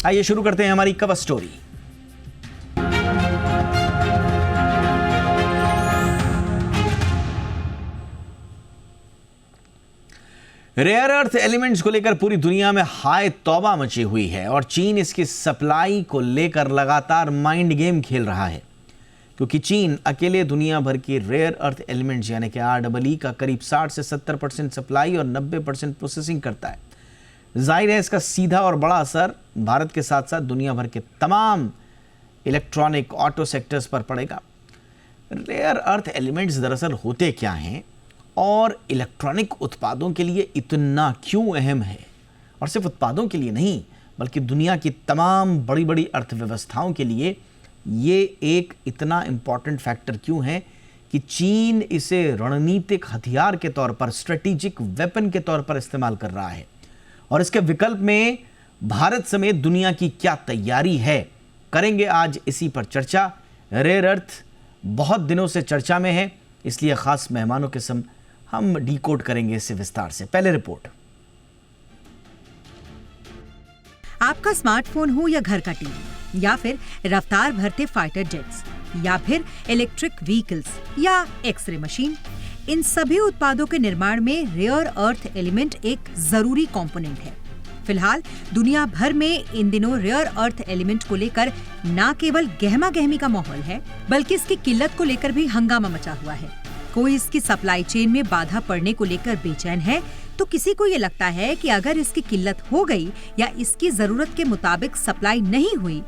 आइए शुरू करते हैं हमारी cover story. Rare earth elements को लेकर पूरी दुनिया में हाय तौबा मची हुई है और चीन इसकी सप्लाई को लेकर लगातार माइंड गेम खेल रहा है, क्योंकि चीन अकेले दुनिया भर की रेयर अर्थ एलिमेंट्स यानी कि REE का करीब 60 से 70% सप्लाई और 90% प्रोसेसिंग करता है। जाहिर है इसका सीधा और बड़ा असर भारत के साथ साथ दुनिया भर के तमाम इलेक्ट्रॉनिक ऑटो सेक्टर्स पर पड़ेगा। रेयर अर्थ एलिमेंट्स दरअसल होते क्या हैं और इलेक्ट्रॉनिक उत्पादों के लिए इतना क्यों अहम है, और सिर्फ उत्पादों के लिए नहीं बल्कि दुनिया की तमाम बड़ी बड़ी अर्थव्यवस्थाओं के लिए ये एक इतना इम्पॉर्टेंट फैक्टर क्यों है कि चीन इसे रणनीतिक हथियार के तौर पर, स्ट्रेटेजिक वेपन के तौर पर इस्तेमाल कर रहा है, और इसके विकल्प में भारत समेत दुनिया की क्या तैयारी है, करेंगे आज इसी पर चर्चा। रेयर अर्थ बहुत दिनों से चर्चा में है, इसलिए खास मेहमानों के संग हम डीकोड करेंगे इसे विस्तार से। पहले रिपोर्ट। आपका स्मार्टफोन हो या घर का टीवी या फिर रफ्तार भरते फाइटर जेट्स या फिर इलेक्ट्रिक व्हीकल्स या एक्सरे मशीन, इन सभी उत्पादों के निर्माण में रेयर अर्थ एलिमेंट एक जरूरी कंपोनेंट है। फिलहाल दुनिया भर में इन दिनों रेयर अर्थ एलिमेंट को लेकर न केवल गहमा गहमी का माहौल है, बल्कि इसकी किल्लत को लेकर भी हंगामा मचा हुआ है। कोई इसकी सप्लाई चेन में बाधा पड़ने को लेकर बेचैन है, तो किसी को ये लगता है कि अगर इसकी किल्लत हो गई या इसकी जरूरत के मुताबिक सप्लाई नहीं हुई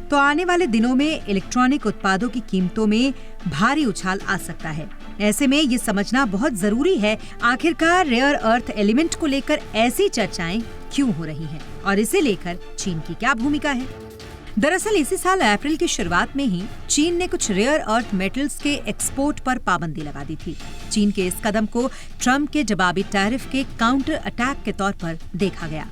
तो आने वाले दिनों में इलेक्ट्रॉनिक उत्पादों की कीमतों में भारी उछाल आ सकता है। ऐसे में ये समझना बहुत जरूरी है आखिरकार रेयर अर्थ एलिमेंट को लेकर ऐसी चर्चाएं क्यों हो रही हैं और इसे लेकर चीन की क्या भूमिका है। दरअसल इसी साल अप्रैल की शुरुआत में ही चीन ने कुछ रेयर अर्थ मेटल्स के एक्सपोर्ट पर पाबंदी लगा दी थी। चीन के इस कदम को ट्रंप के जवाबी टैरिफ के काउंटर अटैक के तौर पर देखा गया।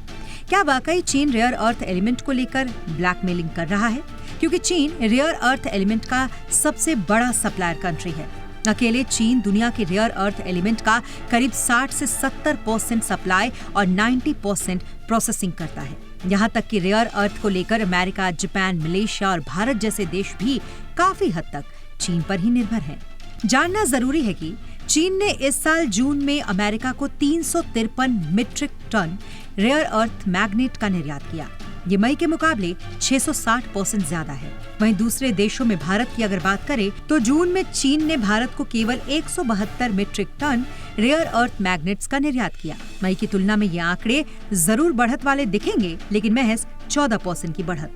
क्या वाकई चीन रेयर अर्थ एलिमेंट को लेकर ब्लैकमेलिंग कर रहा है? क्योंकि चीन रेयर अर्थ एलिमेंट का सबसे बड़ा सप्लायर कंट्री है। अकेले चीन दुनिया के रेयर अर्थ एलिमेंट का करीब 60 से 70% सप्लाई और 90% प्रोसेसिंग करता है। यहाँ तक कि रेयर अर्थ को लेकर अमेरिका, जापान, मलेशिया और भारत जैसे देश भी काफी हद तक चीन पर ही निर्भर हैं। जानना जरूरी है कि चीन ने इस साल जून में अमेरिका को 353 metric ton rare earth magnet का निर्यात किया। ये मई के मुकाबले 660% ज्यादा है। वहीं दूसरे देशों में भारत की अगर बात करें तो जून में चीन ने भारत को केवल 172 metric ton rare earth magnets का निर्यात किया। मई की तुलना में ये आंकड़े जरूर बढ़त वाले दिखेंगे, लेकिन महज 14% की बढ़त,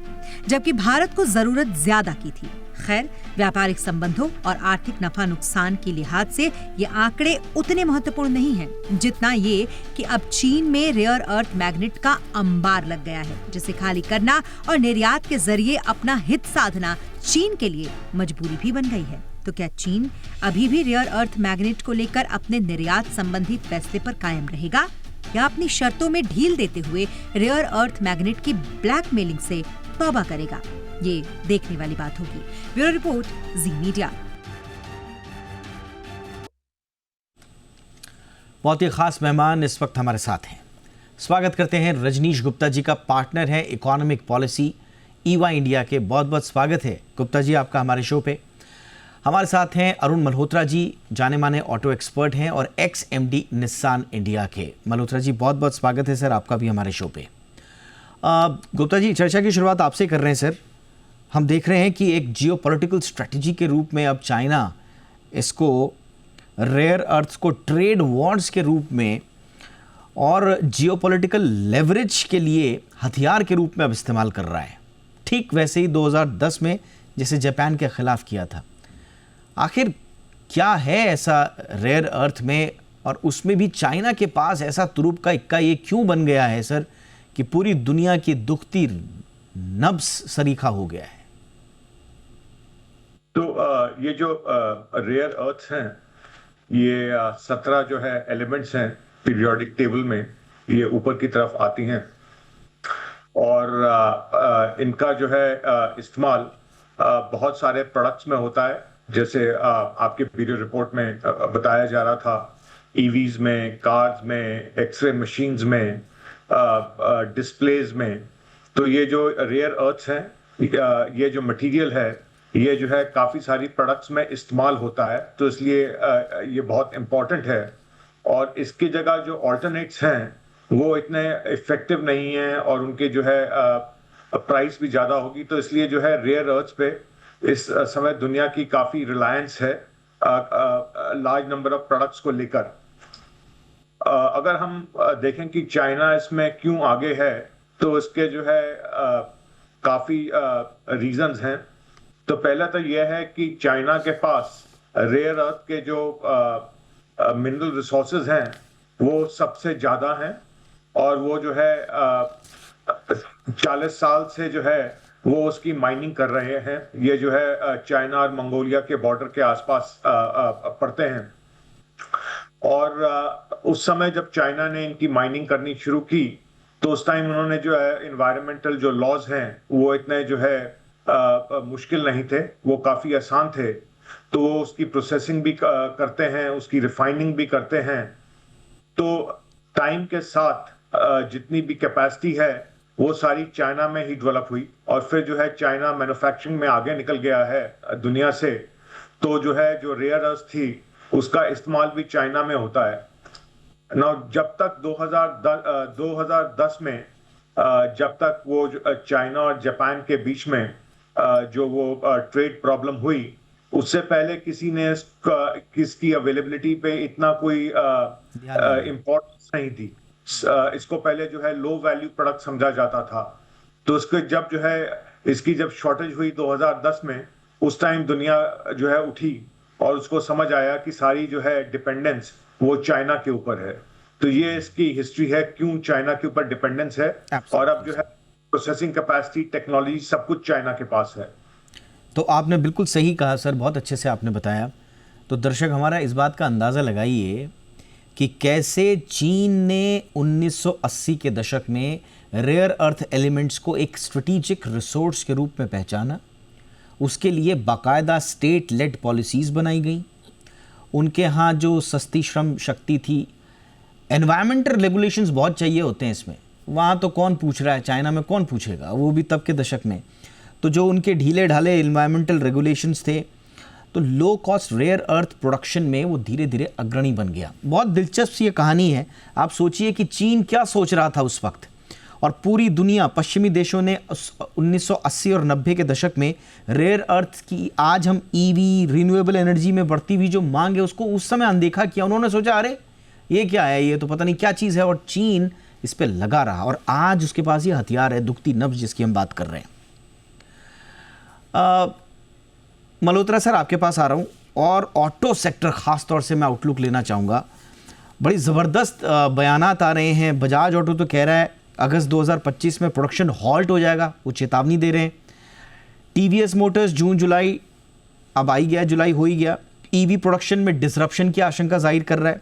जबकि भारत को जरूरत ज्यादा की थी। खैर, व्यापारिक संबंधों और आर्थिक नफा नुकसान के लिहाज से ये आंकड़े उतने महत्वपूर्ण नहीं हैं, जितना ये कि अब चीन में रेयर अर्थ मैग्नेट का अंबार लग गया है, जिसे खाली करना और निर्यात के जरिए अपना हित साधना चीन के लिए मजबूरी भी बन गई है। तो क्या चीन अभी भी रेयर अर्थ मैग्नेट को लेकर अपने निर्यात संबंधी फैसले पर कायम रहेगा या अपनी शर्तों में ढील देते हुए रेयर अर्थ मैग्नेट की ब्लैकमेलिंग से तौबा करेगा? ये देखने वाली बात होगी। ब्यूरो रिपोर्ट, जी मीडिया। बहुत ही खास मेहमान इस वक्त हमारे साथ हैं। स्वागत करते हैं रजनीश गुप्ता जी का, पार्टनर है इकोनॉमिक पॉलिसी EY इंडिया के। बहुत बहुत स्वागत है गुप्ता जी आपका हमारे शो पे। हमारे साथ हैं अरुण मल्होत्रा जी, जाने माने ऑटो एक्सपर्ट हैं और XMD निस्सान इंडिया के। मल्होत्रा जी बहुत बहुत स्वागत है सर आपका भी हमारे शो पे। गुप्ता जी, चर्चा की शुरुआत आपसे कर रहे हैं सर। हम देख रहे हैं कि एक जियोपॉलिटिकल स्ट्रेटजी के रूप में अब चाइना इसको रेयर अर्थ को ट्रेड वॉर्स के रूप में और जियोपॉलिटिकल लेवरेज के लिए हथियार के रूप में अब इस्तेमाल कर रहा है, ठीक वैसे ही 2010 में जैसे जापान के खिलाफ किया था। आखिर क्या है ऐसा रेयर अर्थ में, और उसमें भी चाइना के पास ऐसा तुरुप का इक्का ये क्यों बन गया है सर कि पूरी दुनिया की दुखती नब्ज सरीखा हो गया है? तो ये जो रेयर अर्थ हैं, ये 17 जो है एलिमेंट्स हैं पीरियोडिक टेबल में, ये ऊपर की तरफ आती हैं और इनका जो है इस्तेमाल बहुत सारे प्रोडक्ट्स में होता है। जैसे आपके वीडियो रिपोर्ट में बताया जा रहा था, ईवीज में, कार्स में, एक्सरे मशीन्स में, डिस्प्लेज में, तो ये जो रेयर अर्थ्स हैं, ये जो मटेरियल है, ये जो है काफी सारी प्रोडक्ट्स में इस्तेमाल होता है, तो इसलिए ये बहुत इंपॉर्टेंट है। और इसकी जगह जो ऑल्टरनेट्स हैं वो इतने इफेक्टिव नहीं हैं और उनके जो है प्राइस भी ज्यादा होगी, तो इसलिए जो है रेयर अर्थ्स पे इस समय दुनिया की काफी रिलायंस है लार्ज नंबर ऑफ प्रोडक्ट्स को लेकर। अगर हम देखें कि चाइना इसमें क्यों आगे है, तो इसके जो है काफी रीजंस हैं। तो पहला तो यह है कि चाइना के पास रेयर अर्थ के जो मिनरल रिसोर्सेज हैं वो सबसे ज्यादा हैं, और वो जो है 40 साल से जो है वो उसकी माइनिंग कर रहे हैं। ये जो है चाइना और मंगोलिया के बॉर्डर के आसपास पड़ते हैं। और उस समय जब चाइना ने इनकी माइनिंग करनी शुरू की, तो उस टाइम उन्होंने जो है इन्वायरमेंटल जो लॉज हैं वो इतने जो है मुश्किल नहीं थे, वो काफी आसान थे। तो वो उसकी प्रोसेसिंग भी करते हैं, उसकी रिफाइनिंग भी करते हैं। तो टाइम के साथ जितनी भी कैपेसिटी है वो सारी चाइना में ही डेवलप हुई, और फिर जो है चाइना मैन्युफैक्चरिंग में आगे निकल गया है दुनिया से। तो जो है जो रेयर अर्थ थी उसका इस्तेमाल भी चाइना में होता है। ना जब तक 2010 में जब तक वो चाइना और जापान के बीच में जो वो ट्रेड प्रॉब्लम हुई, उससे पहले किसी ने किसकी अवेलेबिलिटी पे इतना कोई इम्पोर्टेंस नहीं दी। इसको पहले जो है लो वैल्यू प्रोडक्ट समझा जाता था। तो उसके जब जो है इसकी जब शॉर्टेज हुई 2010 में, उस टाइम दुनिया जो है उठी और उसको समझ आया कि सारी जो है डिपेंडेंस वो चाइना के ऊपर है। तो ये इसकी हिस्ट्री है क्यों चाइना के ऊपर डिपेंडेंस है। और अब जो है प्रोसेसिंग कैपेसिटी, टेक्नोलॉजी सब कुछ चाइना के पास है। तो आपने बिल्कुल सही कहा सर, बहुत अच्छे से आपने बताया। तो दर्शक हमारा इस बात का अंदाज़ा लगाइए कि कैसे चीन ने 1980 के दशक में रेयर अर्थ एलिमेंट्स को एक स्ट्रेटेजिक रिसोर्स के रूप में पहचाना, उसके लिए बाकायदा स्टेट लेड पॉलिसीज़ बनाई गई। उनके यहाँ जो सस्ती श्रम शक्ति थी, एनवायरमेंटल रेगुलेशंस बहुत चाहिए होते हैं इसमें, वहाँ तो कौन पूछ रहा है, चाइना में कौन पूछेगा, वो भी तब के दशक में। तो जो उनके ढीले ढाले एनवायरमेंटल रेगुलेशंस थे, तो low cost rare earth production में वो धीरे धीरे अग्रणी बन गया। बहुत दिलचस्प ये कहानी है। आप सोचिए कि चीन क्या सोच रहा था उस वक्त, और पूरी दुनिया, पश्चिमी देशों ने 1980 और 90 के दशक में रेयर अर्थ की, आज हम ईवी, रिन्यूएबल एनर्जी में बढ़ती हुई जो मांग है उसको उस समय अनदेखा किया। उन्होंने सोचा अरे ये क्या है, ये तो पता नहीं क्या चीज़ है, और चीन इस पर लगा रहा, और आज उसके पास ये हथियार है, दुखती नब्ज जिसकी हम बात कर रहे हैं। मल्होत्रा सर, आपके पास आ रहा हूँ, और ऑटो सेक्टर ख़ास तौर से मैं आउटलुक लेना चाहूँगा। बड़ी ज़बरदस्त बयानात आ रहे हैं। बजाज ऑटो तो कह रहा है अगस्त 2025 में प्रोडक्शन हॉल्ट हो जाएगा, वो चेतावनी दे रहे हैं। टीवीएस मोटर्स जून जुलाई, अब आई गया, जुलाई हो ही गया, ईवी प्रोडक्शन में डिसरप्शन की आशंका जाहिर कर रहा है।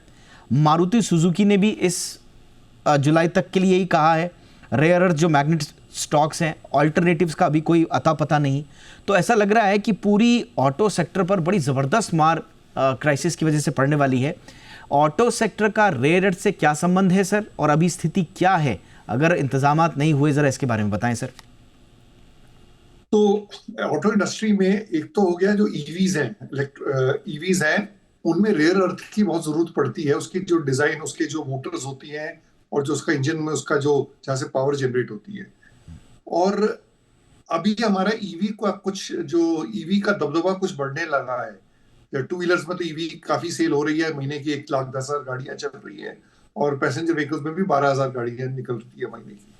मारुति सुजुकी ने भी इस जुलाई तक के लिए ही कहा है। रेयर अर्थ जो मैग्नेट स्टॉक्स हैं, ऑल्टरनेटिव्स का अभी कोई अता पता नहीं। तो ऐसा लग रहा है कि पूरी ऑटो सेक्टर पर बड़ी ज़बरदस्त मार क्राइसिस की वजह से पड़ने वाली है। ऑटो सेक्टर का रेयर अर्थ से क्या संबंध है सर, और अभी स्थिति क्या है अगर इंतजामात नहीं हुए, ज़रा इसके बारे में बताएं सर। तो ऑटो इंडस्ट्री में एक तो हो गया जो ईवीज हैं, उनमें रेयर अर्थ की बहुत जरूरत पड़ती है। उसकी जो डिजाइन, उसके जो मोटर्स होती हैं, और जो उसका इंजन में उसका जो जहाँ से पावर जनरेट होती है। और अभी हमारा ईवी का कुछ, जो ईवी का दबदबा कुछ बढ़ने लगा है। टू व्हीलर्स में तो ईवी काफी सेल हो रही है, महीने की 1,10,000 गाड़ियां चल रही है, और पैसेंजर व्हीकल्स में भी 12,000 गाड़ियां निकल रही है महीने की।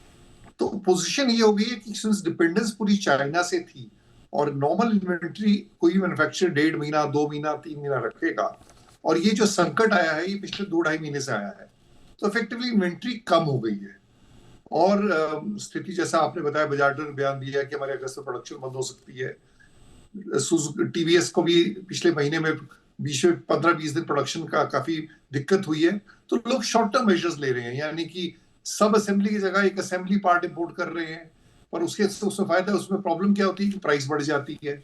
तो पोजीशन ये हो गई है कि सिंस डिपेंडेंस पूरी चाइना से थी, और नॉर्मल इन्वेंट्री कोई मैन्युफैक्चरर 1.5 महीना, 2 महीना, 3 महीना रखेगा, और ये जो संकट आया है ये पिछले 2-2.5 महीने से आया है, तो इफेक्टिवली इन्वेंट्री कम हो गई है। और स्थिति जैसा आपने बताया, बजाज ने बयान दिया है कि हमारे अगस्त में प्रोडक्शन बंद हो सकती है। टीवीएस को भी पिछले महीने में 15-20 दिन प्रोडक्शन का काफी दिक्कत हुई है। तो लोग शॉर्ट टर्म मेजर्स ले रहे हैं, यानी कि सब असेंबली की जगह एक असेंबली पार्ट इंपोर्ट कर रहे हैं, पर उसमें फायदा, उसमें प्रॉब्लम क्या होती है कि प्राइस बढ़ जाती है।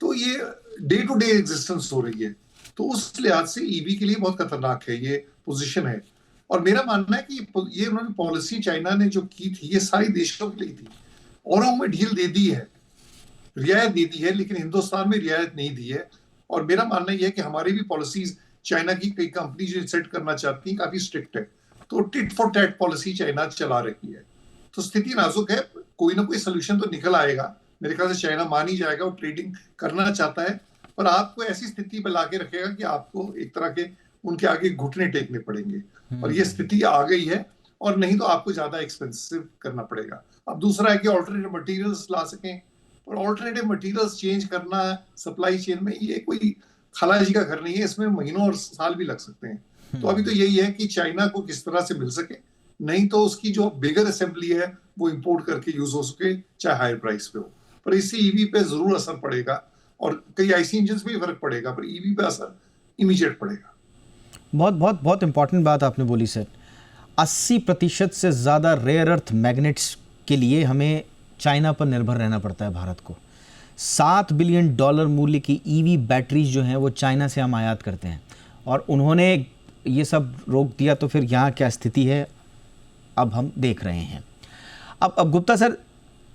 तो ये डे टू डे एग्जिस्टेंस हो रही है। तो उस लिहाज से ईवी के लिए बहुत खतरनाक है ये पोजीशन है। और मेरा मानना है कि ये उन्होंने पॉलिसी चाइना ने जो की थी, ये सारी देशों के लिए थी। औरों में ढील दे दी है, रियायत दे दी है, लेकिन हिंदुस्तान में रियायत नहीं दी है। और मेरा मानना यह है कि हमारी भी पॉलिसीज चाइना की कई कंपनी जो सेट करना चाहती हैं काफी स्ट्रिक्ट है, तो tit for tat policy China चला रही है। तो स्थिति नाजुक है, कोई ना कोई सोल्यूशन तो निकल आएगा। मेरे ख्याल से चाइना मान ही जाएगा, वो ट्रेडिंग करना चाहता है, पर आपको ऐसी स्थिति में लाके रखेगा कि आपको एक तरह के उनके आगे घुटने टेकने पड़ेंगे, और ये स्थिति आ गई है। और नहीं तो आपको ज्यादा एक्सपेंसिव करना पड़ेगा। अब दूसरा है कि ऑल्टरनेटिव मटेरियल्स ला सकें, और ऑल्टरनेटिव मटेरियल्स चेंज करना सप्लाई चेन में ये कोई खालाजी का घर नहीं है, इसमें महीनों और साल भी लग सकते हैं। तो अभी तो यही है कि चाइना को किस तरह से मिल सके, नहीं तो उसकी जो बिगर असेंबली है वो इंपोर्ट करके यूज हो सके, चाहे हायर प्राइस पे हो। पर इससे ईवी पे जरूर असर पड़ेगा, और कई आईसी इंजन पे भी फर्क पड़ेगा, पर ईवी पे असर इमीडिएट पड़ेगा। बहुत बहुत बहुत इंपॉर्टेंट बात आपने बोली सर। 80% से ज़्यादा रेयर अर्थ मैग्नेट्स के लिए हमें चाइना पर निर्भर रहना पड़ता है भारत को। $7 बिलियन मूल्य की ईवी बैटरीज जो हैं वो चाइना से हम आयात करते हैं, और उन्होंने ये सब रोक दिया, तो फिर यहाँ क्या स्थिति है अब हम देख रहे हैं। अब गुप्ता सर,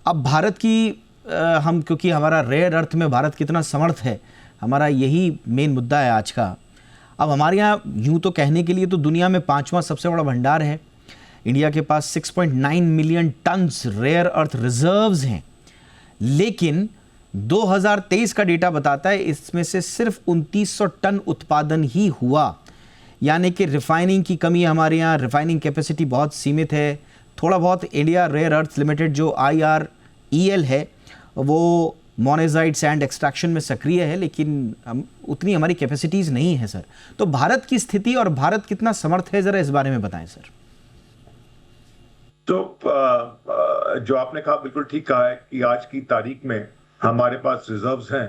अब भारत की हम, क्योंकि हमारा रेयर अर्थ में भारत कितना समर्थ है, हमारा यही मेन मुद्दा है आज का। अब हमारे यहाँ यूँ तो कहने के लिए तो दुनिया में 5वां सबसे बड़ा भंडार है। इंडिया के पास 6.9 million tons rare earth reserves हैं, लेकिन 2023 का डेटा बताता है इसमें से सिर्फ 2900 टन उत्पादन ही हुआ। यानी कि रिफाइनिंग की कमी है हमारे यहाँ, रिफाइनिंग कैपेसिटी बहुत सीमित है। थोड़ा बहुत इंडिया रेयर अर्थ लिमिटेड जो IREL है वो मोनेजाइट सैंड एक्सट्रैक्शन में सक्रिय है, लेकिन उतनी हमारी कैपेसिटीज़ नहीं है सर। तो भारत की स्थिति और भारत कितना समर्थ है, ज़रा इस बारे में बताएं सर। तो जो आपने कहा बिल्कुल ठीक कहा है कि आज की तारीख में हमारे पास रिजर्व्स हैं,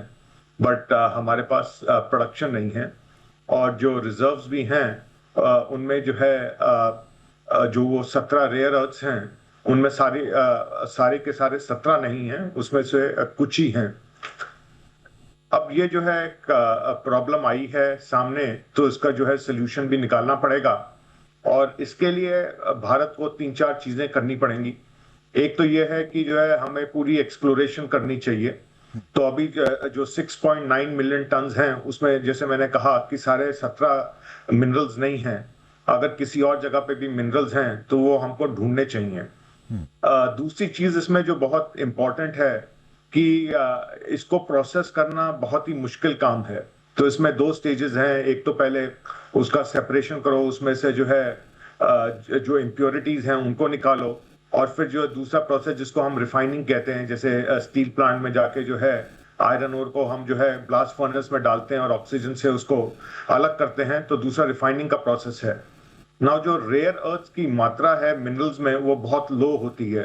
बट हमारे पास प्रोडक्शन नहीं है। और जो रिजर्व्स भी हैं उनमें जो है जो वो 17 रेयर अर्थ्स हैं उनमें सारे के सारे 17 नहीं हैं, उसमें से कुछ ही हैं। अब ये जो है प्रॉब्लम आई है सामने, तो इसका जो है सोल्यूशन भी निकालना पड़ेगा, और इसके लिए भारत को 3-4 चीजें करनी पड़ेंगी। एक तो ये है कि जो है हमें पूरी एक्सप्लोरेशन करनी चाहिए। तो अभी जो 6.9 मिलियन टन्स हैं उसमें जैसे मैंने कहा कि सारे 17 मिनरल्स नहीं हैं। अगर किसी और जगह पे भी मिनरल्स हैं तो वो हमको ढूंढने चाहिए। दूसरी चीज इसमें जो बहुत इंपॉर्टेंट है कि इसको प्रोसेस करना बहुत ही मुश्किल काम है। तो इसमें 2 स्टेजेस हैं। एक तो पहले उसका सेपरेशन करो, उसमें से जो है जो इम्प्योरिटीज हैं उनको निकालो, और फिर जो दूसरा प्रोसेस जिसको हम रिफाइनिंग कहते हैं, जैसे स्टील प्लांट में जाके जो है आयरन ओर को हम जो है ब्लास्ट फर्नेस में डालते हैं और ऑक्सीजन से उसको अलग करते हैं, तो दूसरा रिफाइनिंग का प्रोसेस है। नाउ जो रेयर अर्थ की मात्रा है मिनरल्स में वो बहुत लो होती है,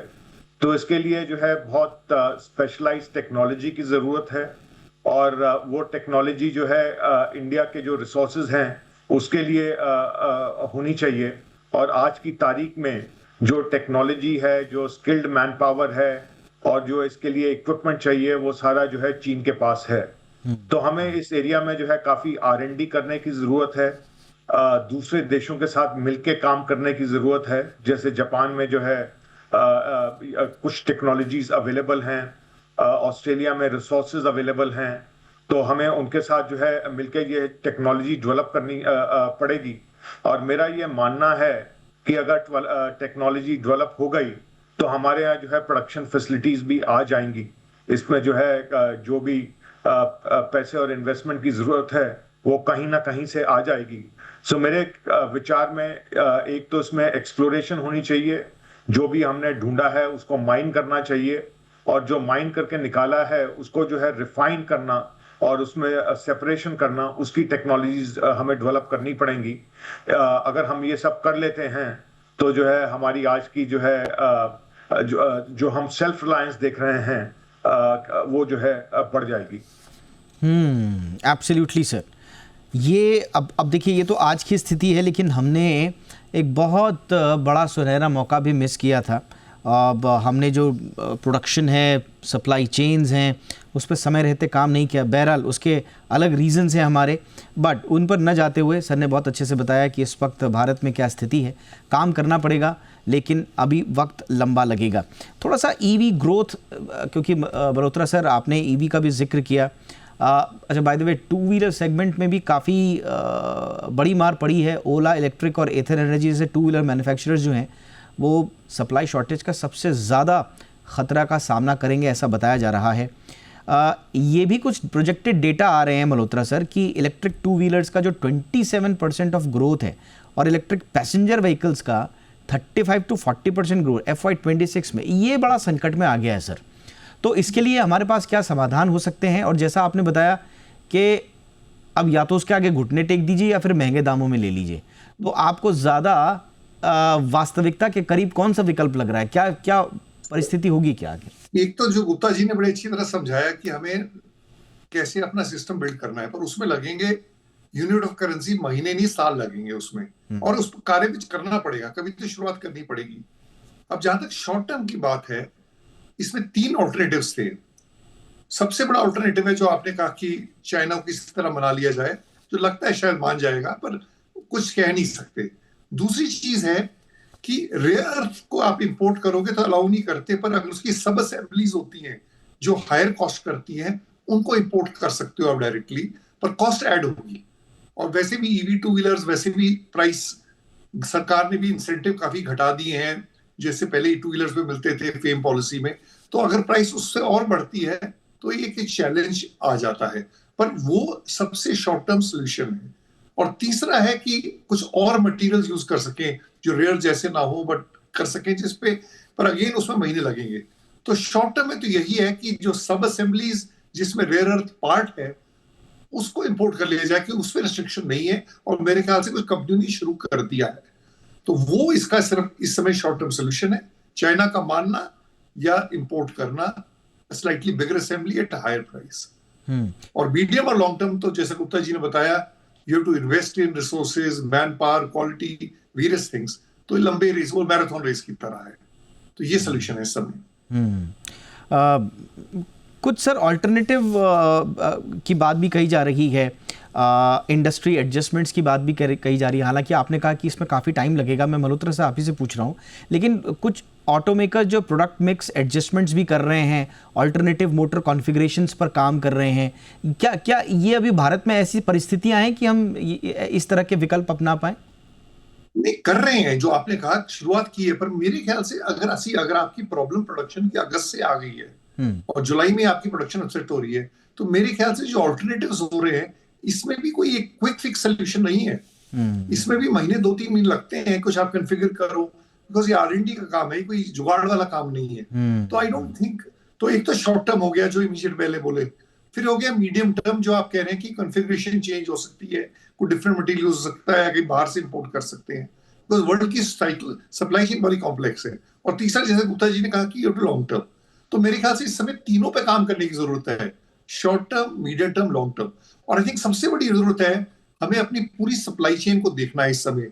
तो इसके लिए जो है बहुत स्पेशलाइज्ड टेक्नोलॉजी की जरूरत है, और वो टेक्नोलॉजी जो है इंडिया के जो रिसोर्सेज हैं उसके लिए होनी चाहिए। और आज की तारीख में जो टेक्नोलॉजी है, जो स्किल्ड मैन पावर है, और जो इसके लिए इक्विपमेंट चाहिए, वो सारा जो है चीन के पास है। तो हमें इस एरिया में जो है काफी R&D करने की जरूरत है। दूसरे देशों के साथ मिलके काम करने की जरूरत है। जैसे जापान में जो है कुछ टेक्नोलॉजीज अवेलेबल हैं, ऑस्ट्रेलिया में रिसोर्सेज अवेलेबल हैं, तो हमें उनके साथ जो है मिलके ये टेक्नोलॉजी डेवलप करनी पड़ेगी। और मेरा ये मानना है कि अगर टेक्नोलॉजी डेवलप हो गई तो हमारे यहाँ जो है प्रोडक्शन फैसिलिटीज भी आ जाएंगी। इसमें जो है जो भी पैसे और इन्वेस्टमेंट की जरूरत है वो कहीं ना कहीं से आ जाएगी। सो मेरे विचार में एक तो इसमें एक्सप्लोरेशन होनी चाहिए, जो भी हमने ढूंढा है उसको माइन करना चाहिए, और जो माइन करके निकाला है उसको जो है रिफाइन करना और उसमें सेपरेशन करना, उसकी टेक्नोलॉजीज हमें डेवलप करनी पड़ेंगी। अगर हम ये सब कर लेते हैं तो जो है हमारी आज की जो है जो हम सेल्फ रिलायंस देख रहे हैं वो जो है बढ़ जाएगी। Absolutely sir. ये अब देखिए, ये तो आज की स्थिति है, लेकिन हमने एक बहुत बड़ा सुनहरा मौका भी मिस किया था, अब हमने जो प्रोडक्शन है, सप्लाई चेन्स हैं, उस पर समय रहते काम नहीं किया। बहरहाल उसके अलग रीजंस हैं हमारे, बट उन पर न जाते हुए सर ने बहुत अच्छे से बताया कि इस वक्त भारत में क्या स्थिति है। काम करना पड़ेगा, लेकिन अभी वक्त लंबा लगेगा। थोड़ा सा ईवी ग्रोथ, क्योंकि मल्होत्रा सर आपने ईवी का भी जिक्र किया। अच्छा, by the way, two wheeler segment में भी काफ़ी बड़ी मार पड़ी है। ओला इलेक्ट्रिक और एथर एनर्जी जैसे टू व्हीलर मैन्युफैक्चरर्स जो हैं वो सप्लाई शॉर्टेज का सबसे ज़्यादा ख़तरा का सामना करेंगे, ऐसा बताया जा रहा है। ये भी कुछ प्रोजेक्टेड डेटा आ रहे हैं मल्होत्रा सर कि इलेक्ट्रिक टू व्हीलर्स का जो 27% ऑफ ग्रोथ है और इलेक्ट्रिक पैसेंजर व्हीकल्स का 35 to 40% ग्रोथ FY26 में, ये बड़ा संकट में आ गया है सर। तो इसके लिए हमारे पास क्या समाधान हो सकते हैं? और जैसा आपने बताया कि अब या तो उसके आगे घुटने टेक दीजिए या फिर महंगे दामों में ले लीजिए, तो आपको ज़्यादा वास्तविकता के करीब कौन सा विकल्प लग रहा है? क्या क्या परिस्थिति होगी क्या आगे? एक तो जो गुप्ता जी ने बड़ी अच्छी तरह समझाया कि हमें कैसे अपना सिस्टम बिल्ड करना है, पर उसमें लगेंगे यूनिट ऑफ करेंसी महीने नहीं साल लगेंगे उसमें, और उस कार्य भी करना पड़ेगा, कभी तो शुरुआत करनी पड़ेगी। अब जहां तक शॉर्ट टर्म की बात है, इसमें 3 ऑल्टरनेटिव्स थे। सबसे बड़ा ऑल्टरनेटिव है जो आपने कहा कि चाइना को किसी तरह मना लिया जाए, जो लगता है शायद मान जाएगा, पर कुछ कह नहीं सकते। दूसरी चीज है कि रेयर अर्थ को आप इंपोर्ट करोगे तो अलाउ नहीं करते, पर अगर उसकी सब असेंबलीज होती हैं जो हायर कॉस्ट करती हैं, उनको इंपोर्ट कर सकते हो आप डायरेक्टली, पर कॉस्ट ऐड होगी। और वैसे भी ईवी टू व्हीलर्स वैसे भी प्राइस, सरकार ने भी इंसेंटिव काफी घटा दिए हैं, जैसे पहले टू व्हीलर्स में मिलते थे फेम पॉलिसी में। तो अगर प्राइस उससे और बढ़ती है तो एक चैलेंज आ जाता है, पर वो सबसे शॉर्ट टर्म सोल्यूशन है। और तीसरा है कि कुछ और मटेरियल्स यूज कर सकें जो रेयर जैसे ना हो, बट कर सकें जिसपे, पर अगेन उसमें महीने लगेंगे। तो शॉर्ट टर्म में तो यही है कि जो सब असेंबलीज जिसमें रेयर अर्थ पार्ट है उसको इंपोर्ट कर लिया जाए, कि उस पर रिस्ट्रिक्शन नहीं है, और मेरे ख्याल से कुछ कंपनियों ने शुरू कर दिया है। तो वो इसका सिर्फ इस समय शॉर्ट टर्म सोल्यूशन है, चाइना का मानना या इंपोर्ट करना slightly bigger assembly at higher price. और मीडियम और लॉन्ग टर्म तो जैसे गुप्ता जी ने बताया, you have to invest in resources, man power, quality, various things. तो लंबे रेस, वो मैराथन रेस की तरह है। तो ये सोल्यूशन है इस समय। कुछ सर अल्टरनेटिव की बात भी कही जा रही है, इंडस्ट्री एडजस्टमेंट्स की बात भी कही जा रही है। हालांकि आपने कहा कि इसमें काफ़ी टाइम लगेगा, मैं मल्होत्रा से आप ही से पूछ रहा हूँ, लेकिन कुछ ऑटोमेकर जो प्रोडक्ट मिक्स एडजस्टमेंट्स भी कर रहे हैं, अल्टरनेटिव मोटर कॉन्फ़िगरेशंस पर काम कर रहे हैं, क्या ये अभी भारत में ऐसी परिस्थितियां हैं कि हम इस तरह के विकल्प अपना पाएं? नहीं, कर रहे हैं, जो आपने कहा शुरुआत की है, पर मेरे ख्याल से अगर आपकी प्रॉब्लम प्रोडक्शन की अगस्त से आ गई है और जुलाई में आपकी प्रोडक्शन अपसेट हो रही है, तो मेरे ख्याल से जो ऑल्टरनेटिव्स हो रहे हैं इसमें भी कोई एक क्विक फिक्स सोल्यूशन नहीं है। इसमें भी महीने 2-3 महीने लगते हैं, कुछ आप कॉन्फ़िगर करो, बिकॉज ये R&D का काम है, कोई जुगाड़ वाला काम नहीं है। तो आई डोंट थिंक, तो एक तो शॉर्ट टर्म हो गया जो इमीडिएट पहले बोले, फिर हो गया मीडियम टर्म जो आप कह रहे हैं कि कॉन्फ़िगरेशन चेंज हो सकती है, कोई डिफरेंट मटेरियल हो सकता है, कहीं बाहर से इंपोर्ट कर सकते हैं, बिकॉज वर्ल्ड की सप्लाई चेन बड़ी कॉम्प्लेक्स है। और तीसरा, जैसे गुप्ता जी ने कहा कि लॉन्ग टर्म, तो मेरे ख्याल से इस समय तीनों पे काम करने की जरूरत है, short term, medium term, long term. और आई थिंक सबसे बड़ी जरूरत है, हमें अपनी पूरी सप्लाई चेन को देखना है इस समय।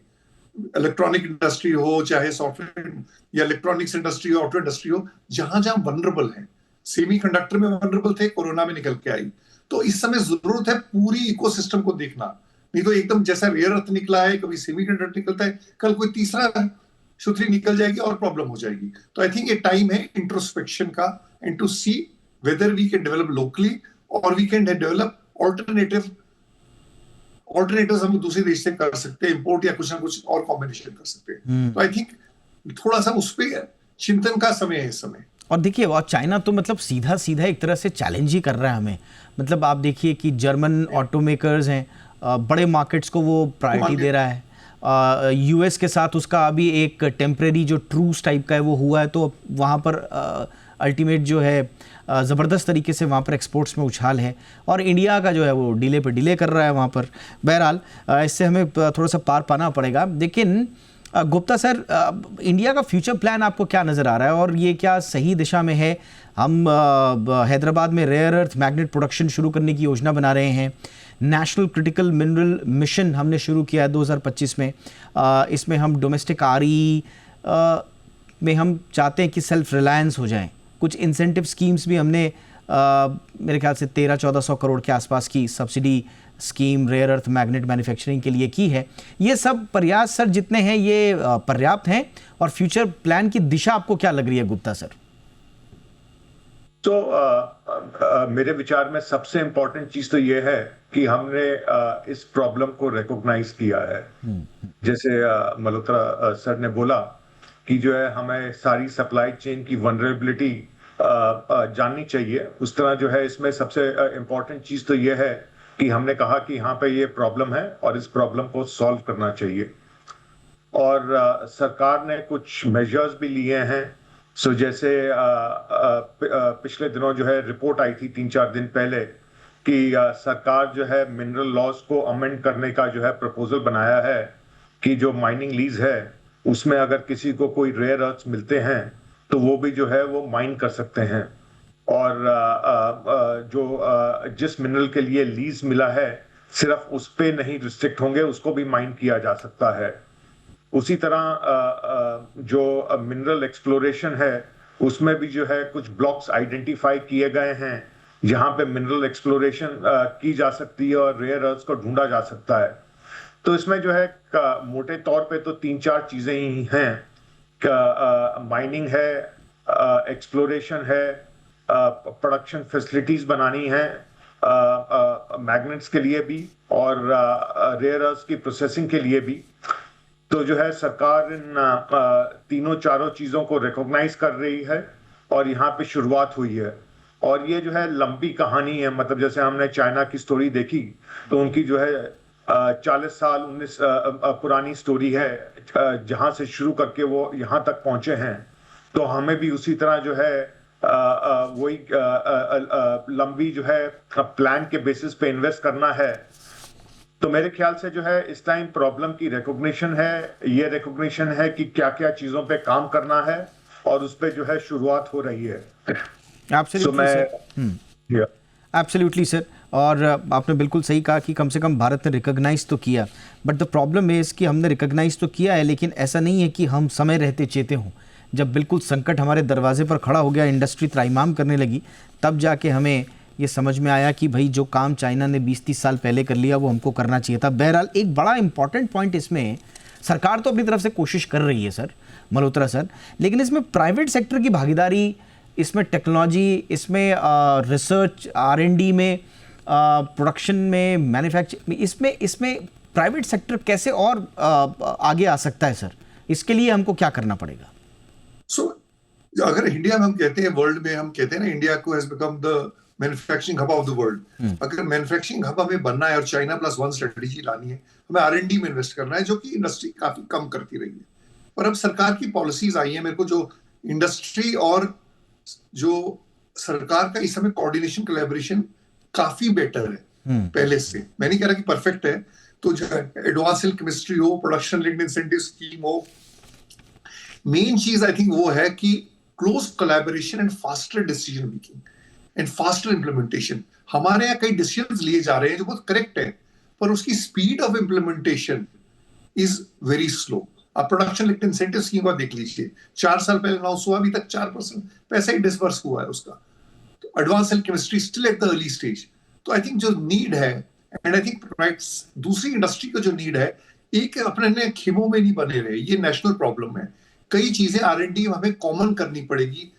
इलेक्ट्रॉनिक इंडस्ट्री हो, चाहे सॉफ्टवेयर या इलेक्ट्रॉनिक्स इंडस्ट्री हो, ऑटो इंडस्ट्री हो, जहां जहां वनरेबल है, सेमीकंडक्टर में वनरेबल थे, कोरोना में निकल के आई, तो इस समय जरूरत है पूरी इकोसिस्टम को देखना। नहीं तो एकदम जैसा रेयर अर्थ निकला है, कभी सेमीकंडक्टर निकलता है, कल कोई तीसरा सुथरी निकल जाएगी और प्रॉब्लम हो जाएगी। तो आई थिंक ये टाइम है इंट्रोस्पेक्शन का, and to see whether we can develop locally और वी कैन डेवलप ऑल्टरनेटिव्स हम दूसरे देश से कर सकते हैं, इंपोर्ट या कुछ ना कुछ और कॉम्बिनेशन कर सकते हैं। तो आई थिंक थोड़ा सा उस पर चिंतन का समय है इस समय। और देखिए, और चाइना तो मतलब सीधा सीधा एक तरह से चैलेंज ही कर रहा है हमें। मतलब आप देखिए कि जर्मन ऑटोमेकर्स हैं, बड़े मार्केट्स को वो प्रायोरिटी दे रहा है। यूएस के साथ उसका अभी एक टेम्परेरी जो ट्रूस टाइप का है वो हुआ है, तो वहाँ पर अल्टीमेट जो है ज़बरदस्त तरीके से वहाँ पर एक्सपोर्ट्स में उछाल है, और इंडिया का जो है वो डिले पे डिले कर रहा है वहाँ पर। बहरहाल इससे हमें थोड़ा सा पार पाना पड़ेगा। लेकिन गुप्ता सर, इंडिया का फ्यूचर प्लान आपको क्या नज़र आ रहा है, और ये क्या सही दिशा में है? हम हैदराबाद में रेयर अर्थ मैग्नेट प्रोडक्शन शुरू करने की योजना बना रहे हैं। नेशनल क्रिटिकल मिनरल मिशन हमने शुरू किया है 2025 में। इसमें हम डोमेस्टिक RE में हम चाहते हैं कि सेल्फ रिलायंस हो जाएं, कुछ इंसेंटिव स्कीम्स भी हमने मेरे ख्याल से 1300-1400 करोड़ के आसपास की subsidy scheme rare earth magnet manufacturing के लिए की है। ये सब प्रयास सर जितने हैं ये पर्याप्त हैं, और फ्यूचर प्लान की दिशा आपको क्या लग रही है गुप्ता सर? तो मेरे विचार में सबसे इंपॉर्टेंट चीज तो ये है कि हमने इस प्रॉब्लम को रिकॉग्नाइज किया है। जैसे मल्होत्रा सर ने बोला कि जो है हमें सारी सप्लाई चेन की वनरेबिलिटी जाननी चाहिए, उस तरह जो है इसमें सबसे इंपॉर्टेंट चीज तो ये है कि हमने कहा कि यहाँ पे ये प्रॉब्लम है और इस प्रॉब्लम को सॉल्व करना चाहिए। और सरकार ने कुछ मेजर्स भी लिए हैं। सो जैसे पिछले दिनों जो है रिपोर्ट आई थी 3-4 दिन पहले कि सरकार जो है मिनरल लॉज को अमेंड करने का जो है प्रपोजल बनाया है कि जो माइनिंग लीज है उसमें अगर किसी को कोई रेयर अर्थ्स मिलते हैं तो वो भी जो है वो माइन कर सकते हैं, और जो जिस मिनरल के लिए लीज मिला है सिर्फ उस पे नहीं रिस्ट्रिक्ट होंगे, उसको भी माइन किया जा सकता है। उसी तरह जो मिनरल एक्सप्लोरेशन है उसमें भी जो है कुछ ब्लॉक्स आइडेंटिफाई किए गए हैं जहां पे मिनरल एक्सप्लोरेशन की जा सकती है और रेयर अर्थ्स को ढूंढा जा सकता है। तो इसमें जो है मोटे तौर पे तो 3-4 चीजें ही हैं, माइनिंग है, एक्सप्लोरेशन है, प्रोडक्शन फैसिलिटीज बनानी है मैग्नेट्स के लिए भी और रेयर अर्थ्स की प्रोसेसिंग के लिए भी। तो जो है सरकार इन तीनों चारों चीजों को रिकॉग्नाइज कर रही है और यहाँ पे शुरुआत हुई है। और ये जो है लंबी कहानी है, मतलब जैसे हमने चाइना की स्टोरी देखी तो उनकी जो है 40 साल 19 पुरानी स्टोरी है जहां से शुरू करके वो यहाँ तक पहुंचे हैं। तो हमें भी उसी तरह जो है वही लंबी जो है प्लान के बेसिस पे इन्वेस्ट करना है। तो मेरे ख्याल से जो है इस टाइम प्रॉब्लम की रिकॉग्निशन है, ये रिकॉग्निशन है कि क्या क्या चीजों पे काम करना है और उस पे जो है शुरुआत हो रही है। एब्सोल्युटली सर, और आपने बिल्कुल सही कहा कि कम से कम भारत ने रिकॉग्नाइज तो किया, बट द प्रॉब्लम इज कि हमने रिकॉग्नाइज तो किया है लेकिन ऐसा नहीं है कि हम समय रहते चेते हों। जब बिल्कुल संकट हमारे दरवाजे पर खड़ा हो गया, इंडस्ट्री त्राहिमाम करने लगी, तब जाके हमें ये समझ में आया कि भाई जो काम चाइना ने 20-30 साल पहले कर लिया वो हमको करना चाहिए था। बहरहाल एक बड़ा इंपॉर्टेंट पॉइंट इसमें, सरकार तो अपनी तरफ से कोशिश कर रही है सर मल्होत्रा सर, लेकिन इसमें प्राइवेट सेक्टर की भागीदारी, इसमें टेक्नोलॉजी, इसमें रिसर्च R&D में, प्रोडक्शन में, मैन्युफैक्चर, इसमें प्राइवेट सेक्टर कैसे और आगे आ सकता है सर? इसके लिए हमको क्या करना पड़ेगा? अगर इंडिया में हम कहते हैं, वर्ल्ड में हम कहते हैं ना, इंडिया को has become the manufacturing hub of the world. अगर मैन्युफैक्चरिंग हब हमें बनना है और चाइना +1 स्ट्रेटेजी लानी है, हमें R&D में इन्वेस्ट करना है, जो कि इंडस्ट्री काफी कम करती रही है। और अब सरकार की पॉलिसीज आई है, मेरे को जो इंडस्ट्री और जो सरकार का इस समय कोऑर्डिनेशन कोलैबोरेशन काफी बेटर है पहले से। मैं नहीं कह रहा कि परफेक्ट है, तो जो एडवांस केमिस्ट्री हो, प्रोडक्शन लिंक्ड इंसेंटिव स्कीम हो, मेन चीज आई थिंक वो है कि close collaboration and faster decision making and faster implementation. हमारे यहाँ कई डिसीजंस लिए जा रहे हैं जो बहुत करेक्ट है, पर उसकी speed of implementation is very slow. आप प्रोडक्शन लिंक्ड इंसेंटिव स्कीम का देख लीजिए, 4 साल पहले अनाउंस हुआ, अभी तक 4% पैसा ही डिसबर्स हुआ है उसका। तो advance chemistry still at the early stage. तो आई थिंक जो नीड है, एंड आई थिंक दूसरी इंडस्ट्री का जो नीड है, एक अपने खेमों में नहीं बने रहे, ये नेशनल प्रॉब्लम है। कई चीजें R&D हमें कॉमन करनी पड़ेगी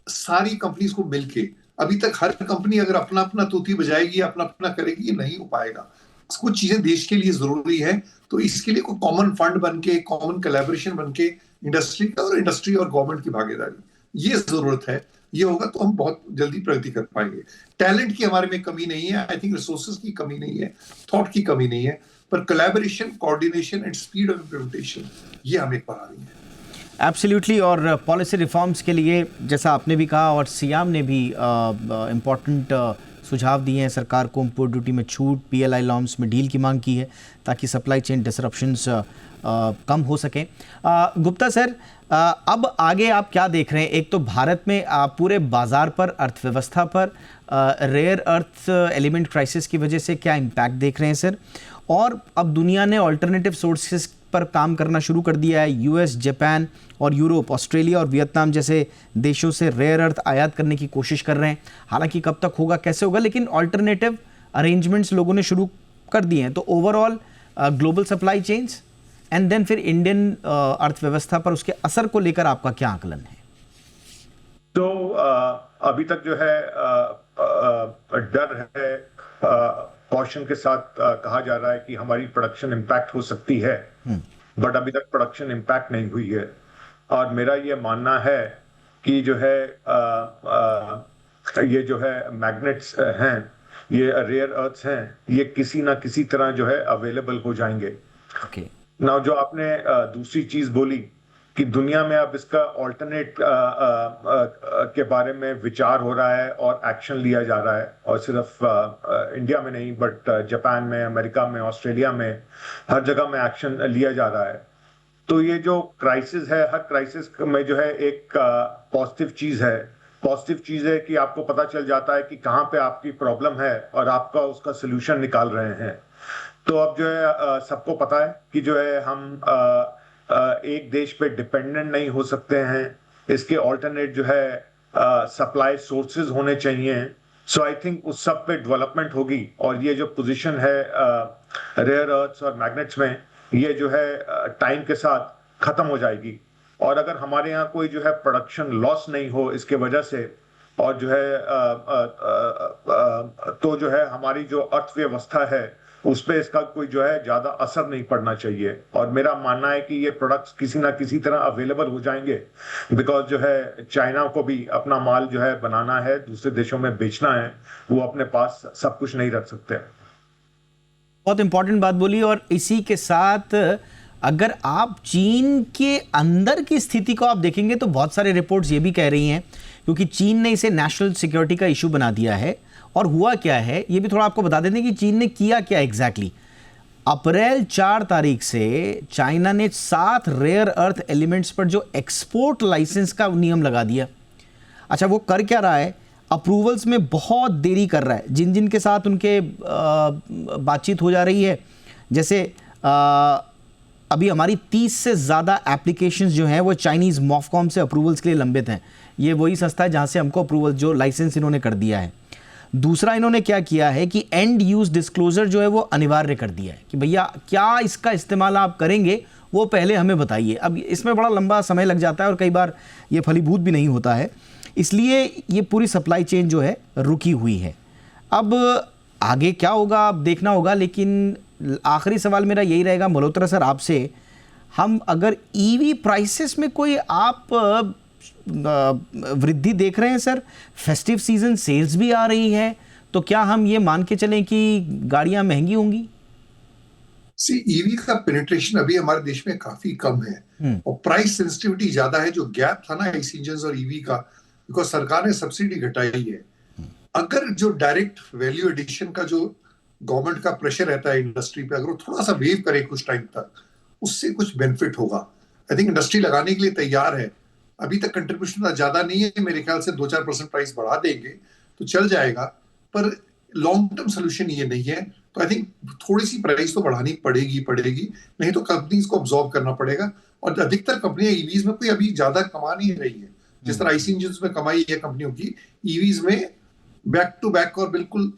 सारी कंपनीज को मिलके। अभी तक हर कंपनी अगर अपना अपना तूती बजाएगी, अपना अपना करेगी, ये नहीं हो पाएगा। कुछ चीजें देश के लिए जरूरी है, तो इसके लिए कोई कॉमन फंड बनके, कॉमन कोलैबोरेशन बनके, इंडस्ट्री का और इंडस्ट्री और गवर्नमेंट की भागीदारी, ये जरूरत है। ये होगा तो हम बहुत जल्दी प्रगति कर पाएंगे। टैलेंट की हमारे में कमी नहीं है, आई थिंक रिसोर्सेज की कमी नहीं है, थॉट की कमी नहीं है, पर collaboration, coordination and speed of implementation, ये हमें बढ़ा रही है। एब्सोल्युटली, और पॉलिसी रिफॉर्म्स के लिए जैसा आपने भी कहा और सियाम ने भी इम्पॉर्टेंट सुझाव दिए हैं सरकार को। इम्पोर्ट ड्यूटी में छूट, PLI नॉर्म्स में ढील की मांग की है ताकि सप्लाई चेन डिसरप्शंस कम हो सकें। गुप्ता सर, अब आगे आप क्या देख रहे हैं? एक तो भारत में पूरे बाजार पर, अर्थव्यवस्था पर रेयर अर्थ एलिमेंट क्राइसिस की वजह से क्या इम्पैक्ट देख रहे हैं सर? और अब दुनिया ने ऑल्टरनेटिव सोर्सेज पर काम करना शुरू कर दिया है। यूएस, जापान और यूरोप, ऑस्ट्रेलिया और वियतनाम जैसे देशों से रेयर अर्थ आयात करने की कोशिश कर रहे हैं। हालांकि कब तक होगा, कैसे होगा, लेकिन ऑल्टरनेटिव अरेंजमेंट्स लोगों ने शुरू कर दिए हैं। तो overall global supply chains and then फिर इंडियन अर्थव्यवस्था पर उसके असर को लेकर आपका क्या आकलन है? तो अभी तक जो है डर है, कॉशन के साथ कहा जा रहा है कि हमारी प्रोडक्शन इम्पैक्ट हो सकती है, बट अभी तक प्रोडक्शन इम्पैक्ट नहीं हुई है। और मेरा ये मानना है कि जो है ये जो है मैग्नेट्स हैं, ये रेयर अर्थ्स हैं, ये किसी ना किसी तरह जो है अवेलेबल हो जाएंगे। ओके। ना जो आपने दूसरी चीज बोली कि दुनिया में अब इसका ऑल्टरनेट के बारे में विचार हो रहा है और एक्शन लिया जा रहा है, और सिर्फ इंडिया में नहीं बट जापान में, अमेरिका में, ऑस्ट्रेलिया में, हर जगह में एक्शन लिया जा रहा है। तो ये जो क्राइसिस है, हर क्राइसिस में जो है एक पॉजिटिव चीज है। पॉजिटिव चीज है कि आपको पता चल जाता है कि कहाँ पे आपकी प्रॉब्लम है और आपका उसका सोल्यूशन निकाल रहे हैं। तो अब जो है सबको पता है कि जो है हम एक देश पे डिपेंडेंट नहीं हो सकते हैं, इसके ऑल्टरनेट जो है सप्लाई सोर्सेज होने चाहिए। सो आई थिंक उस सब पे डेवलपमेंट होगी, और ये जो पोजीशन है रेयर अर्थ्स और मैग्नेट्स में, ये जो है टाइम के साथ खत्म हो जाएगी। और अगर हमारे यहाँ कोई जो है प्रोडक्शन लॉस नहीं हो इसके वजह से, और जो है तो जो है हमारी जो अर्थव्यवस्था है उस पे इसका कोई जो है ज्यादा असर नहीं पड़ना चाहिए। और मेरा मानना है कि ये प्रोडक्ट्स किसी ना किसी तरह अवेलेबल हो जाएंगे, बिकॉज जो है चाइना को भी अपना माल जो है बनाना है, दूसरे देशों में बेचना है, वो अपने पास सब कुछ नहीं रख सकते। बहुत इंपॉर्टेंट बात बोली। और इसी के साथ अगर आप चीन के अंदर की स्थिति को आप देखेंगे तो बहुत सारे रिपोर्ट्स ये भी कह रही हैं, क्योंकि चीन ने इसे नेशनल सिक्योरिटी का इशू बना दिया है। और हुआ क्या है ये भी थोड़ा आपको बता देते हैं कि चीन ने किया क्या एग्जैक्टली। अप्रैल 4 तारीख से चाइना ने 7 रेयर अर्थ एलिमेंट्स पर जो एक्सपोर्ट लाइसेंस का नियम लगा दिया। अच्छा, वो कर क्या रहा है? अप्रूवल्स में बहुत देरी कर रहा है। जिन जिन के साथ उनके बातचीत हो जा रही है, जैसे अभी हमारी 30 से ज़्यादा एप्लीकेशंस जो हैं वो चाइनीज़ मॉफकॉम से अप्रूवल्स के लिए लंबित हैं। ये वही संस्था है जहाँ से हमको अप्रूवल, जो लाइसेंस इन्होंने कर दिया है। दूसरा, इन्होंने क्या किया है कि एंड यूज़ डिस्क्लोजर जो है वो अनिवार्य कर दिया है कि भैया क्या इसका इस्तेमाल आप करेंगे वो पहले हमें बताइए। अब इसमें बड़ा लंबा समय लग जाता है और कई बार ये फलीभूत भी नहीं होता है, इसलिए ये पूरी सप्लाई चेन जो है रुकी हुई है। अब आगे क्या होगा अब देखना होगा। लेकिन आखिरी सवाल मेरा यही रहेगा मल्होत्रा सर आपसे, हम अगर ईवी प्राइसेस में कोई आप वृद्धि देख रहे हैं सर? फेस्टिव सीजन सेल्स भी आ रही है, तो क्या हम ये मान के चलें कि गाड़ियां महंगी होंगी? ईवी का पेनिट्रेशन अभी हमारे देश में काफी कम है और प्राइस सेंसिटिविटी ज्यादा है। जो गैप था ना आईसी इंजन और ईवी का, बिकॉज सरकार ने सब्सिडी घटाई है। अगर जो डायरेक्ट वैल्यू एडिशन का जो गवर्नमेंट का प्रेशर रहता है इंडस्ट्री पे, अगर वो थोड़ा सा वेव करे कुछ टाइम तक, उससे कुछ बेनिफिट होगा। आई थिंक इंडस्ट्री लगाने के लिए तैयार है। अभी तक कंट्रीब्यूशन ज्यादा नहीं है, मेरे ख्याल से 2-4% प्राइस बढ़ा देंगे तो चल जाएगा, पर लॉन्ग टर्म सोल्यूशन ये नहीं है। तो आई थिंक थोड़ी सी प्राइस तो बढ़ानी पड़ेगी, नहीं तो कंपनीज को अब्सॉर्ब करना पड़ेगा। और अधिकतर कंपनियां ईवीज में कोई अभी ज्यादा कमा नहीं रही है, जिस तरह आईसी इंजन में कमाई है कंपनियों की, ईवीज में बैक टू बैक और बिल्कुल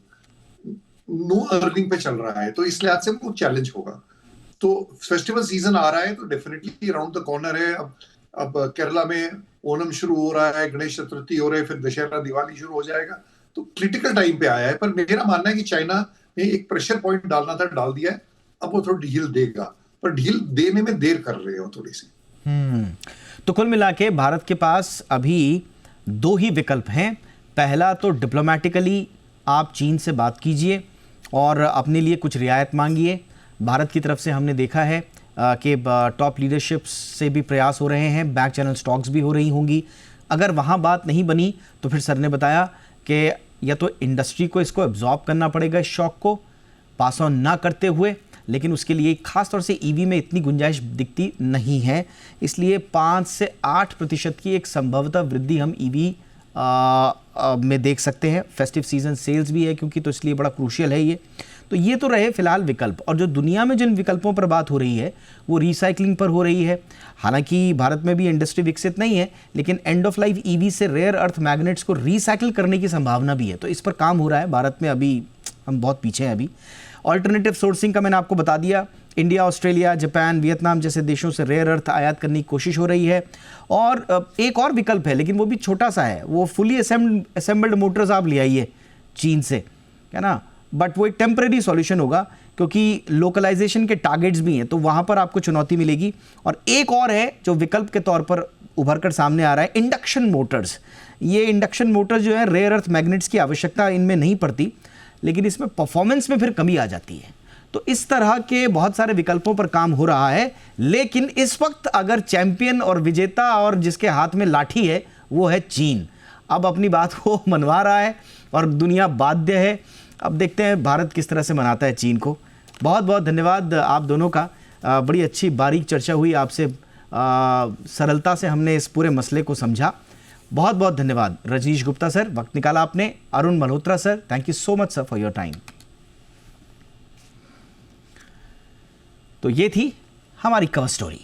नो अर्निंग पे चल रहा है। तो इस लिहाज से वो चैलेंज होगा। तो फेस्टिवल सीजन आ रहा है तो डेफिनेटली अराउंड द कॉर्नर है। अब केरला में ओणम शुरू हो रहा है, गणेश चतुर्थी हो रहा है, फिर दशहरा दिवाली शुरू हो जाएगा। तो क्रिटिकल टाइम पे आया है। पर मेरा मानना है कि चाइना ने एक प्रेशर पॉइंट डालना था, डाल दिया है। अब वो थोड़ी ढील देगा, पर ढील देने में देर कर रहे हो थोड़ी सी। तो कुल मिला के भारत के पास अभी 2 ही विकल्प हैं। पहला तो डिप्लोमेटिकली आप चीन से बात कीजिए और अपने लिए कुछ रियायत मांगिए। भारत की तरफ से हमने देखा है कि टॉप लीडरशिप से भी प्रयास हो रहे हैं, बैक चैनल स्टॉक्स भी हो रही होंगी। अगर वहाँ बात नहीं बनी तो फिर सर ने बताया कि या तो इंडस्ट्री को इसको एब्जॉर्ब करना पड़ेगा, इस शॉक को पास ऑन ना करते हुए, लेकिन उसके लिए खास तौर से ईवी में इतनी गुंजाइश दिखती नहीं है। इसलिए 5 से 8% की एक संभवतः वृद्धि हम ईवी में देख सकते हैं। फेस्टिव सीजन सेल्स भी है क्योंकि, तो इसलिए बड़ा क्रूशियल है ये। तो ये तो रहे फिलहाल विकल्प, और जो दुनिया में जिन विकल्पों पर बात हो रही है वो रिसाइकलिंग पर हो रही है। हालांकि भारत में भी इंडस्ट्री विकसित नहीं है, लेकिन एंड ऑफ लाइफ ईवी से रेयर अर्थ मैग्नेट्स को रिसाइकिल करने की संभावना भी है, तो इस पर काम हो रहा है। भारत में अभी हम बहुत पीछे हैं। अभी ऑल्टरनेटिव सोर्सिंग का मैंने आपको बता दिया। इंडिया, ऑस्ट्रेलिया, जापान, वियतनाम जैसे देशों से रेयर अर्थ आयात करने की कोशिश हो रही है। और एक और विकल्प है, लेकिन वो भी छोटा सा है, वो फुली असेंबल्ड मोटर्स आप ले आइए चीन से, है ना। बट वो एक टेम्परेरी सॉल्यूशन होगा क्योंकि लोकलाइजेशन के टारगेट्स भी हैं, तो वहाँ पर आपको चुनौती मिलेगी। और एक और है जो विकल्प के तौर पर उभर कर सामने आ रहा है, इंडक्शन मोटर्स। ये इंडक्शन मोटर्स जो है, रेयर अर्थ मैग्नेट्स की आवश्यकता इनमें नहीं पड़ती, लेकिन इसमें परफॉर्मेंस में फिर कमी आ जाती है। तो इस तरह के बहुत सारे विकल्पों पर काम हो रहा है, लेकिन इस वक्त अगर चैंपियन और विजेता और जिसके हाथ में लाठी है वो है चीन। अब अपनी बात को मनवा रहा है और दुनिया बाध्य है। अब देखते हैं भारत किस तरह से मनाता है चीन को। बहुत बहुत धन्यवाद आप दोनों का। बड़ी अच्छी बारीक चर्चा हुई आपसे, सरलता से हमने इस पूरे मसले को समझा। बहुत बहुत धन्यवाद रजनीश गुप्ता सर, वक्त निकाला आपने। Arun Malhotra sir, thank you so much sir for your time. तो ये थी हमारी कवर स्टोरी।